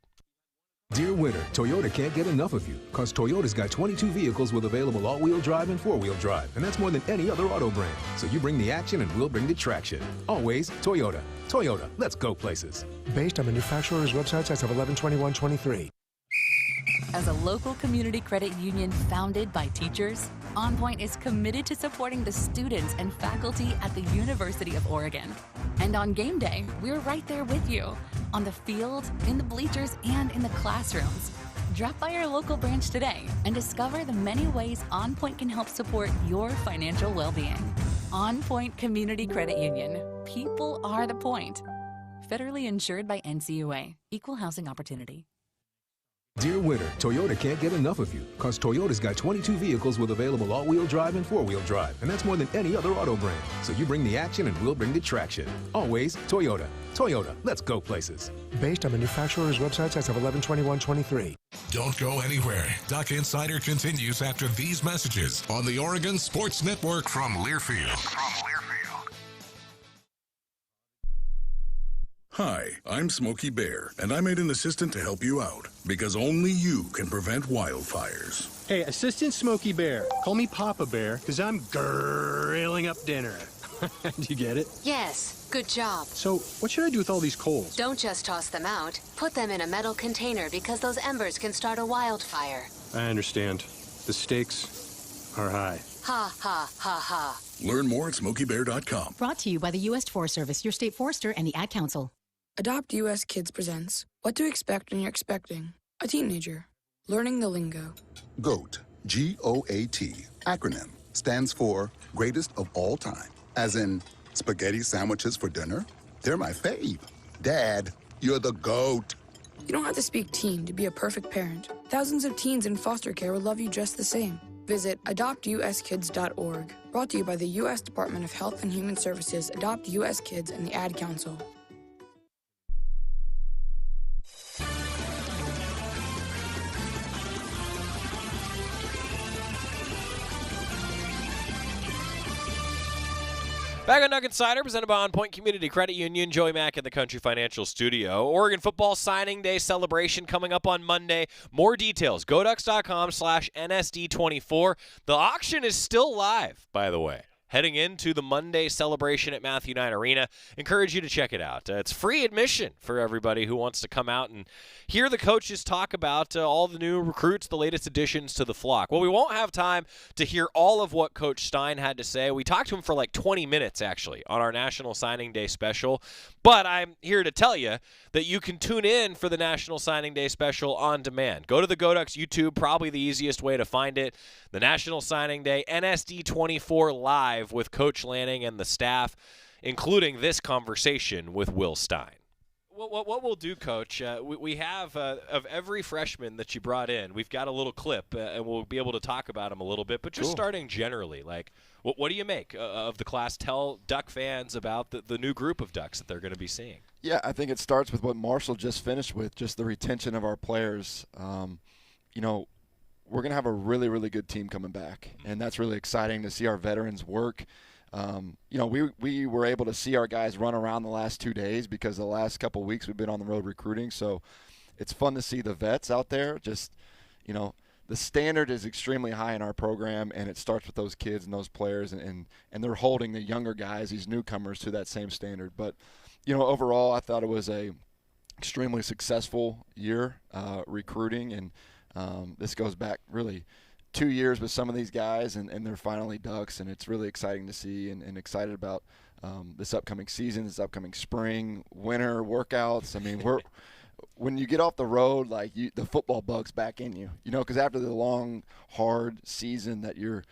Dear winter, Toyota can't get enough of you, because Toyota's got 22 vehicles with available all-wheel drive and four-wheel drive, and that's more than any other auto brand. So you bring the action and we'll bring the traction. Always Toyota. Toyota, let's go places. Based on manufacturer's websites as of 11/21/23. As a local community credit union founded by teachers, OnPoint is committed to supporting the students and faculty at the University of Oregon. And on game day, we're right there with you, on the field, in the bleachers, and in the classrooms. Drop by our local branch today and discover the many ways OnPoint can help support your financial well-being. OnPoint Community Credit Union. People are the point. Federally insured by NCUA. Equal housing opportunity. Dear winter, Toyota can't get enough of you, because Toyota's got 22 vehicles with available all-wheel drive and four-wheel drive, and that's more than any other auto brand. So you bring the action and we'll bring the traction. Always Toyota. Toyota, let's go places. Based on manufacturer's websites as of 11/21/23. Don't go anywhere. Duck Insider continues after these messages on the Oregon Sports Network from Learfield. Hi, I'm Smokey Bear, and I made an assistant to help you out, because only you can prevent wildfires. Hey, Assistant Smokey Bear. Call me Papa Bear, because I'm grilling up dinner. Do you get it? Yes, good job. So, what should I do with all these coals? Don't just toss them out. Put them in a metal container, because those embers can start a wildfire. I understand. The stakes are high. Ha ha ha ha. Learn more at SmokeyBear.com. Brought to you by the U.S. Forest Service, your state forester, and the Ad Council. Adopt U.S. Kids presents What to Expect When You're Expecting a Teenager. Learning the lingo. GOAT, G-O-A-T, acronym, stands for Greatest of All Time. As in, spaghetti sandwiches for dinner? They're my fave. Dad, you're the GOAT. You don't have to speak teen to be a perfect parent. Thousands of teens in foster care will love you just the same. Visit adoptuskids.org. Brought to you by the U.S. Department of Health and Human Services, Adopt U.S. Kids, and the Ad Council. Back on Duck Insider, presented by OnPoint Community Credit Union. Joey Mack in the Country Financial Studio. Oregon football signing day celebration coming up on Monday. More details, goducks.com/NSD24. The auction is still live, by the way. Heading into the Monday celebration at Matthew Knight Arena. Encourage you to check it out. It's free admission for everybody who wants to come out and hear the coaches talk about all the new recruits, the latest additions to the flock. Well, we won't have time to hear all of what Coach Stein had to say. We talked to him for like 20 minutes, actually, on our National Signing Day special. But I'm here to tell you that you can tune in for the National Signing Day special on demand. Go to the Goducks YouTube, probably the easiest way to find it. The National Signing Day, NSD24 Live with Coach Lanning and the staff, including this conversation with Will Stein. What we'll do, Coach, we have, of every freshman that you brought in, we've got a little clip, and we'll be able to talk about them a little bit. But just starting generally, like, what do you make of the class? Tell Duck fans about the new group of Ducks that they're going to be seeing. Yeah, I think it starts with what Marshall just finished with, just the retention of our players. You know, we're going to have a really, really good team coming back, and that's really exciting to see our veterans work. You know, we were able to see our guys run around the last 2 days because the last couple of weeks we've been on the road recruiting. So it's fun to see the vets out there. Just, you know, the standard is extremely high in our program, and it starts with those kids and those players, and they're holding the younger guys, these newcomers, to that same standard. But, you know, overall I thought it was a extremely successful year recruiting, and this goes back really 2 years with some of these guys, and they're finally Ducks, and it's really exciting to see and excited about this upcoming season, this upcoming spring, winter workouts. I mean, when you get off the road, like the football bug's back in you, you know, because after the long, hard season that you're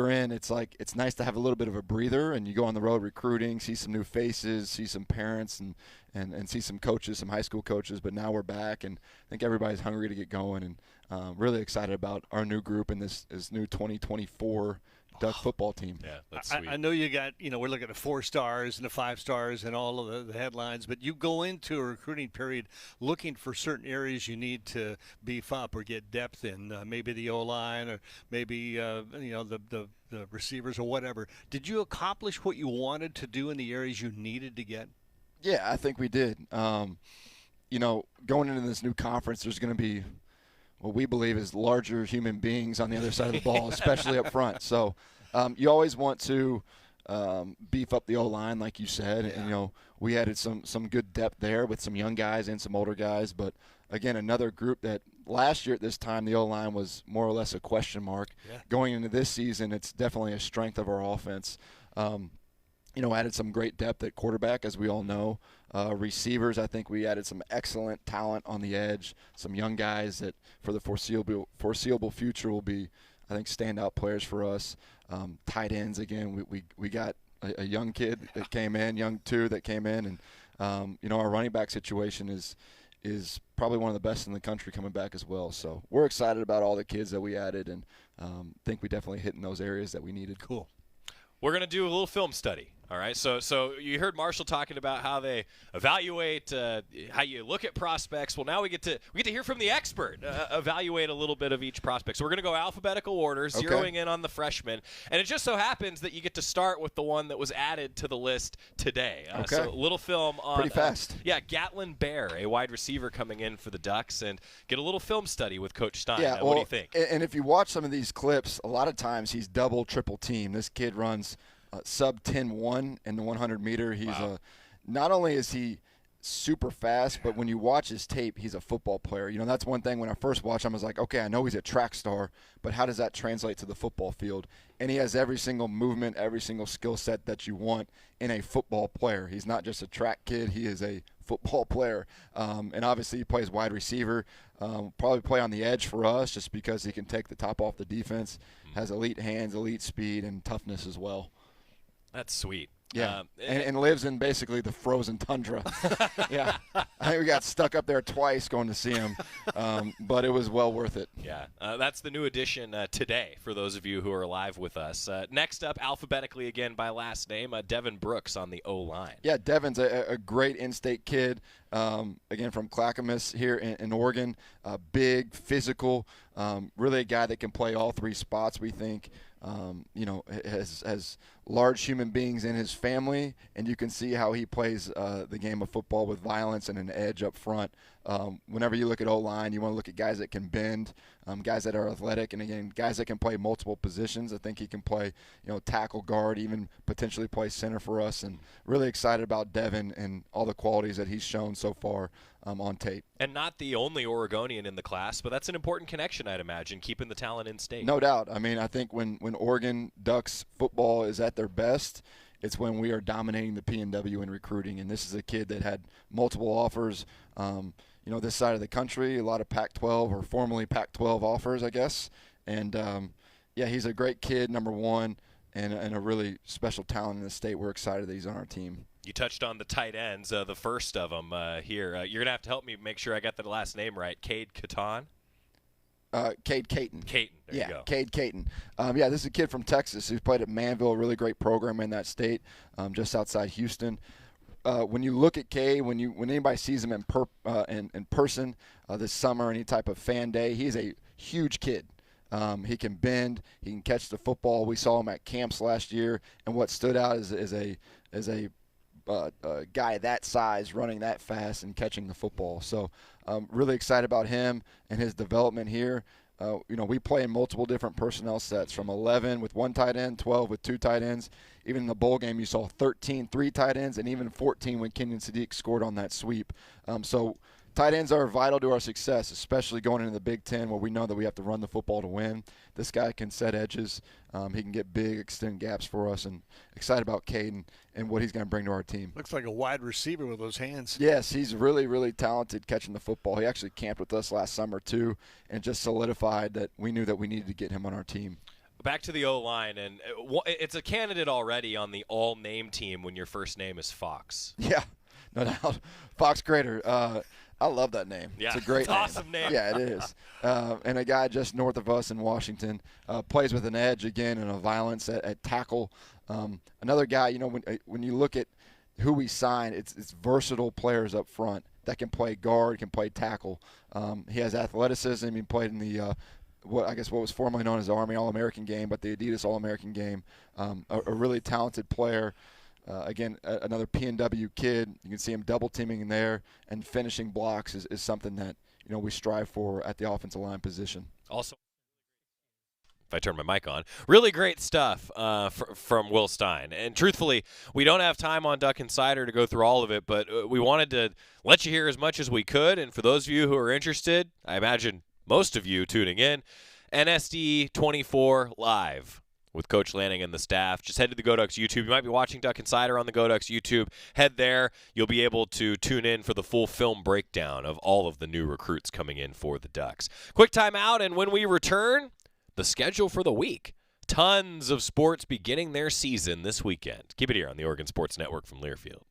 in, it's like it's nice to have a little bit of a breather, and you go on the road recruiting, see some new faces, see some parents, and see some coaches, some high school coaches. But now we're back, and I think everybody's hungry to get going, and really excited about our new group and this new 2024 Duck football team. Yeah, that's sweet. I know you got, you know, we're looking at 4 stars and the 5 stars and all of the headlines, but you go into a recruiting period looking for certain areas you need to beef up or get depth in, maybe the O-line or maybe, you know, the receivers or whatever. Did you accomplish what you wanted to do in the areas you needed to get? Yeah, I think we did. You know, going into this new conference, there's going to be what we believe is larger human beings on the other side of the ball, especially up front. So you always want to beef up the O-line, like you said. Yeah. And, you know, we added some good depth there with some young guys and some older guys. But, again, another group that last year at this time the O-line was more or less a question mark. Yeah. Going into this season, it's definitely a strength of our offense. You know, added some great depth at quarterback, as we all know. Receivers, I think we added some excellent talent on the edge, some young guys that for the foreseeable future will be, I think, standout players for us. Tight ends, again, we got a young kid that came in, young two that came in, and, you know, our running back situation is probably one of the best in the country coming back as well. So we're excited about all the kids that we added, and think we definitely hit in those areas that we needed. Cool. We're going to do a little film study, all right? So you heard Marshall talking about how they evaluate, how you look at prospects. Well, now we get to hear from the expert, evaluate a little bit of each prospect. So we're going to go alphabetical order, zeroing in on the freshmen. And it just so happens that you get to start with the one that was added to the list today. So a little film on – pretty fast. Gatlin Bear, a wide receiver coming in for the Ducks, and get a little film study with Coach Stein. Yeah, what do you think? And if you watch some of these clips, a lot of times he's double, triple team. This kid runs sub 10-1 in the 100-meter. He's not only is he super fast, but when you watch his tape, he's a football player. You know, that's one thing when I first watched him, I was like, okay, I know he's a track star, but how does that translate to the football field? And he has every single movement, every single skill set that you want in a football player. He's not just a track kid, he is a football player. And obviously he plays wide receiver, probably play on the edge for us just because he can take the top off the defense, has elite hands, elite speed, and toughness as well. That's sweet. Yeah, and lives in basically the frozen tundra. Yeah, I think we got stuck up there twice going to see him, but it was well worth it. Yeah, that's the new addition today for those of you who are live with us. Next up, alphabetically again by last name, Devin Brooks on the O-line. Yeah, Devin's a great in-state kid, again from Clackamas here in Oregon. Big, physical, really a guy that can play all three spots, we think. You know, has large human beings in his family, and you can see how he plays the game of football with violence and an edge up front. Whenever you look at O-line, you want to look at guys that can bend, guys that are athletic, and again, guys that can play multiple positions. I think he can play, you know, tackle, guard, even potentially play center for us, and really excited about Devin and all the qualities that he's shown so far on tape. And not the only Oregonian in the class, but that's an important connection, I'd imagine, keeping the talent in state. No doubt. I mean, I think when Oregon Ducks football is at their best, it's when we are dominating the PNW in recruiting. And this is a kid that had multiple offers, you know, this side of the country, a lot of Pac-12 or formerly Pac-12 offers, I guess. And, yeah, he's a great kid, number one, and a really special talent in the state. We're excited that he's on our team. You touched on the tight ends, the first of them here. You're going to have to help me make sure I got the last name right. Cade Caton? Cade Caton. Caton, there you go. Cade Caton. Yeah, this is a kid from Texas who's played at Manville, a really great program in that state, just outside Houston. When you look at Cade, when anybody sees him in person this summer, any type of fan day, he's a huge kid. He can bend. He can catch the football. We saw him at camps last year, and what stood out is a guy that size running that fast and catching the football. So really excited about him and his development here. You know, we play in multiple different personnel sets, from 11 with one tight end, 12 with two tight ends. Even in the bowl game, you saw 13, three tight ends, and even 14 when Kenyon Sadiq scored on that sweep. So tight ends are vital to our success, especially going into the Big Ten, where we know that we have to run the football to win. This guy can set edges. He can get big, extend gaps for us, and excited about Caden and what he's going to bring to our team. Looks like a wide receiver with those hands. Yes, he's really, really talented catching the football. He actually camped with us last summer, too, and just solidified that we knew that we needed to get him on our team. Back to the O-line, and it's a candidate already on the all-name team when your first name is Fox. Yeah, no doubt. Fox Crater. I love that name. Yeah, it's a great name. Awesome name. Yeah, it is. And a guy just north of us in Washington, plays with an edge again and a violence at tackle. Another guy, you know, when you look at who we sign, it's versatile players up front that can play guard, can play tackle. He has athleticism. He played in the what was formerly known as the Army All-American game, but the Adidas All-American game. A really talented player. Again, another PNW kid. You can see him double teaming in there, and finishing blocks is something that, you know, we strive for at the offensive line position. Also, if I turn my mic on, really great stuff from Will Stein. And truthfully, we don't have time on Duck Insider to go through all of it, but we wanted to let you hear as much as we could. And for those of you who are interested, I imagine most of you tuning in, NSD 24 Live with Coach Lanning and the staff. Just head to the GoDucks YouTube. You might be watching Duck Insider on the GoDucks YouTube. Head there. You'll be able to tune in for the full film breakdown of all of the new recruits coming in for the Ducks. Quick timeout, and when we return, the schedule for the week. Tons of sports beginning their season this weekend. Keep it here on the Oregon Sports Network from Learfield.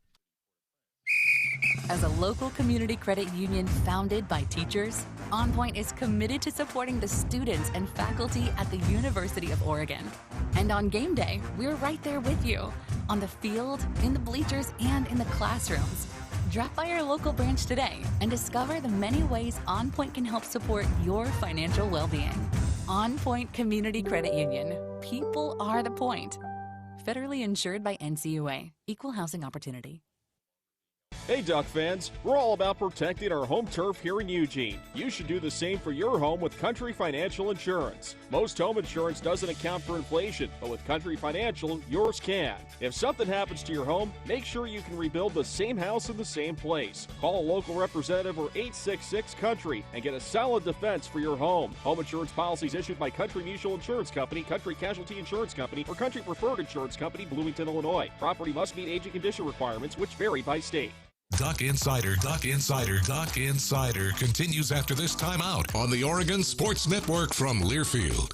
As a local community credit union founded by teachers, OnPoint is committed to supporting the students and faculty at the University of Oregon. And on game day, we're right there with you, on the field, in the bleachers, and in the classrooms. Drop by our local branch today and discover the many ways OnPoint can help support your financial well-being. OnPoint Community Credit Union. People are the point. Federally insured by NCUA. Equal housing opportunity. Hey Duck fans, we're all about protecting our home turf here in Eugene. You should do the same for your home with Country Financial Insurance. Most home insurance doesn't account for inflation, but with Country Financial, yours can. If something happens to your home, make sure you can rebuild the same house in the same place. Call a local representative or 866-COUNTRY and get a solid defense for your home. Home insurance policies issued by Country Mutual Insurance Company, Country Casualty Insurance Company, or Country Preferred Insurance Company, Bloomington, Illinois. Property must meet age and condition requirements, which vary by state. Duck Insider continues after this timeout on the Oregon Sports Network from Learfield.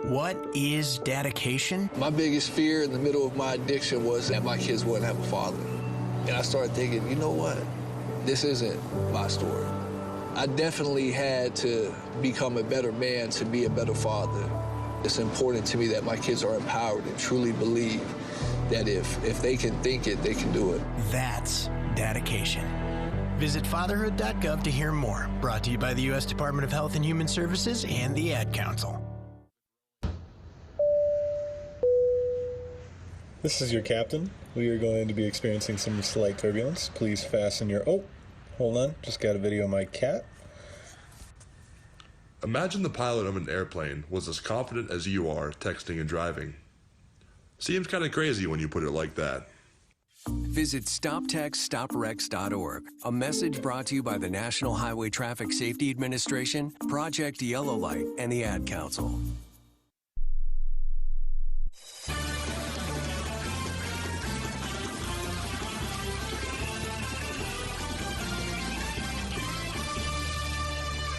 What is dedication? My biggest fear in the middle of my addiction was that my kids wouldn't have a father. And I started thinking, you know what? This isn't my story. I definitely had to become a better man to be a better father. It's important to me that my kids are empowered and truly believe that if they can think it, they can do it. That's dedication. Visit fatherhood.gov to hear more. Brought to you by the U.S. Department of Health and Human Services and the Ad Council. This is your captain. We are going to be experiencing some slight turbulence. Please fasten your... Oh, hold on. Just got a video of my cat. Imagine the pilot of an airplane was as confident as you are texting and driving. Seems kind of crazy when you put it like that. Visit StopTextStopWrecks.org. A message brought to you by the National Highway Traffic Safety Administration, Project Yellow Light, and the Ad Council.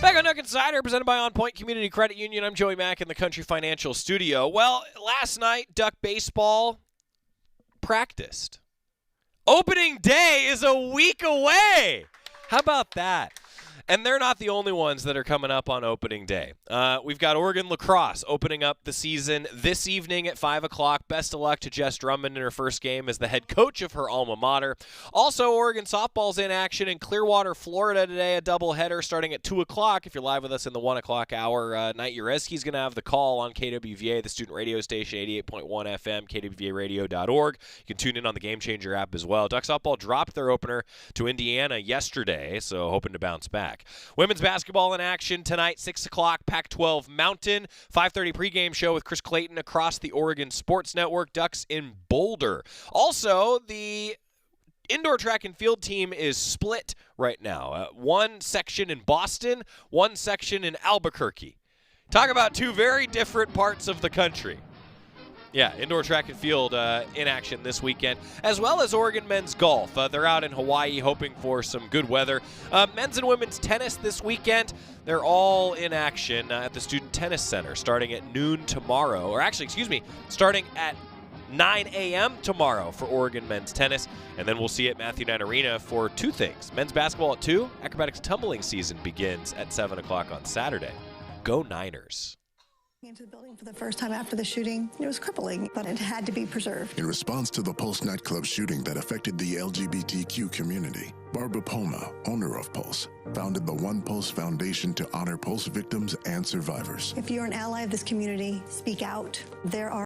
Back on Duck Insider, presented by OnPoint Community Credit Union. I'm Joey Mack in the Country Financial Studio. Well, last night, Duck Baseball practiced. Opening day is a week away. How about that? And they're not the only ones that are coming up on opening day. We've got Oregon lacrosse opening up the season this evening at 5 o'clock. Best of luck to Jess Drummond in her first game as the head coach of her alma mater. Also, Oregon softball's in action in Clearwater, Florida today, a doubleheader starting at 2 o'clock. If you're live with us in the 1 o'clock hour, Knight Ureski's going to have the call on KWVA, the student radio station, 88.1 FM, kwvaradio.org. You can tune in on the Game Changer app as well. Duck softball dropped their opener to Indiana yesterday, so hoping to bounce back. Women's basketball in action tonight, 6 o'clock, Pac-12 Mountain. 5:30 pregame show with Chris Clayton across the Oregon Sports Network. Ducks in Boulder. Also, the indoor track and field team is split right now. One section in Boston, one section in Albuquerque. Talk about two very different parts of the country. Yeah, indoor track and field in action this weekend, as well as Oregon men's golf. They're out in Hawaii hoping for some good weather. Men's and women's tennis this weekend. They're all in action at the Student Tennis Center starting at noon tomorrow. Or actually, starting at 9 a.m. tomorrow for Oregon men's tennis. And then we'll see at Matthew Knight Arena for two things. Men's basketball at 2. Acrobatics tumbling season begins at 7 o'clock on Saturday. Go Niners. Into the building for the first time after the shooting. It was crippling, but it had to be preserved. In response to the Pulse nightclub shooting that affected the LGBTQ community, Barbara Poma, owner of Pulse, founded the One Pulse Foundation to honor Pulse victims and survivors. If you're an ally of this community, speak out. There are